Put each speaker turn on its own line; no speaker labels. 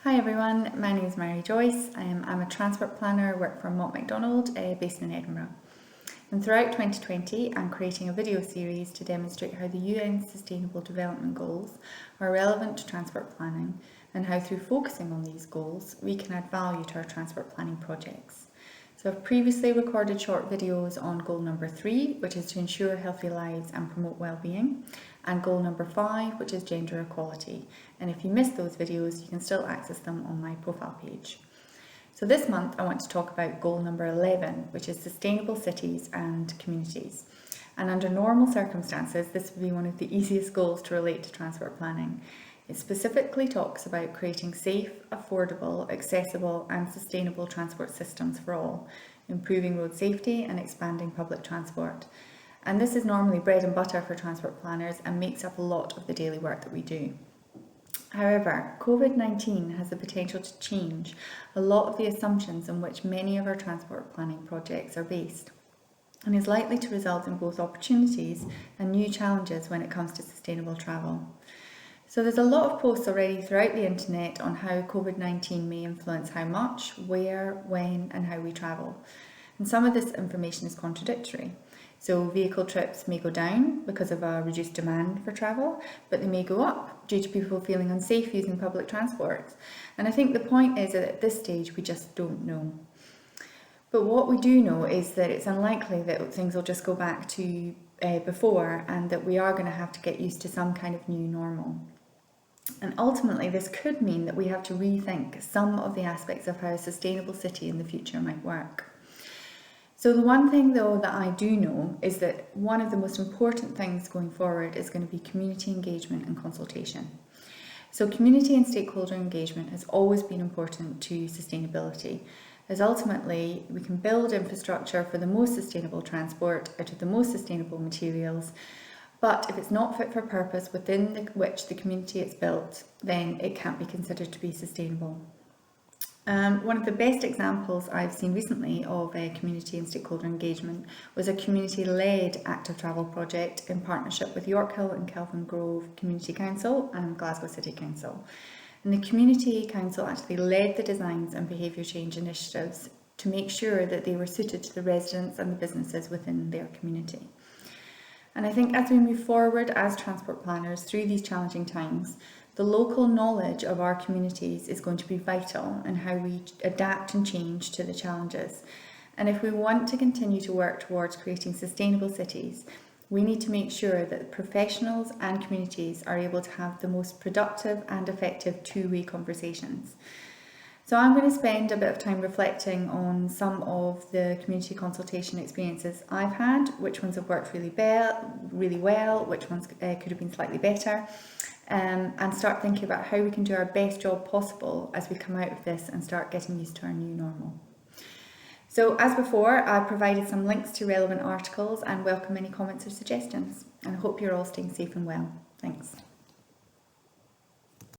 Hi everyone, my name is Mairi Joyce. I'm a transport planner, work for Mott MacDonald, based in Edinburgh. And throughout 2020, I'm creating a video series to demonstrate how the UN Sustainable Development Goals are relevant to transport planning and how through focusing on these goals, we can add value to our transport planning projects. So I've previously recorded short videos on goal number 3, which is to ensure healthy lives and promote well-being, and goal number 5, which is gender equality. And if you missed those videos, you can still access them on my profile page. So this month I want to talk about goal number 11, which is sustainable cities and communities. And under normal circumstances, this would be one of the easiest goals to relate to transport planning. It specifically talks about creating safe, affordable, accessible and sustainable transport systems for all, improving road safety and expanding public transport. And this is normally bread and butter for transport planners and makes up a lot of the daily work that we do. However, COVID-19 has the potential to change a lot of the assumptions on which many of our transport planning projects are based, and is likely to result in both opportunities and new challenges when it comes to sustainable travel. So there's a lot of posts already throughout the internet on how COVID-19 may influence how much, where, when and how we travel. And some of this information is contradictory. So vehicle trips may go down because of a reduced demand for travel, but they may go up due to people feeling unsafe using public transport. And I think the point is that at this stage we just don't know. But what we do know is that it's unlikely that things will just go back to before, and that we are going to have to get used to some kind of new normal. And ultimately this could mean that we have to rethink some of the aspects of how a sustainable city in the future might work. So the one thing though that I do know is that one of the most important things going forward is going to be community engagement and consultation. So community and stakeholder engagement has always been important to sustainability, as ultimately we can build infrastructure for the most sustainable transport out of the most sustainable materials. But if it's not fit for purpose within which the community is built, then it can't be considered to be sustainable. One of the best examples I've seen recently of community and stakeholder engagement was a community-led active travel project in partnership with York Hill and Kelvin Grove Community Council and Glasgow City Council. And the Community Council actually led the designs and behaviour change initiatives to make sure that they were suited to the residents and the businesses within their community. And I think as we move forward as transport planners through these challenging times, the local knowledge of our communities is going to be vital in how we adapt and change to the challenges. And if we want to continue to work towards creating sustainable cities, we need to make sure that professionals and communities are able to have the most productive and effective two-way conversations. So I'm going to spend a bit of time reflecting on some of the community consultation experiences I've had, which ones have worked really well, which ones could have been slightly better, and start thinking about how we can do our best job possible as we come out of this and start getting used to our new normal. So as before, I've provided some links to relevant articles and welcome any comments or suggestions, and I hope you're all staying safe and well. Thanks.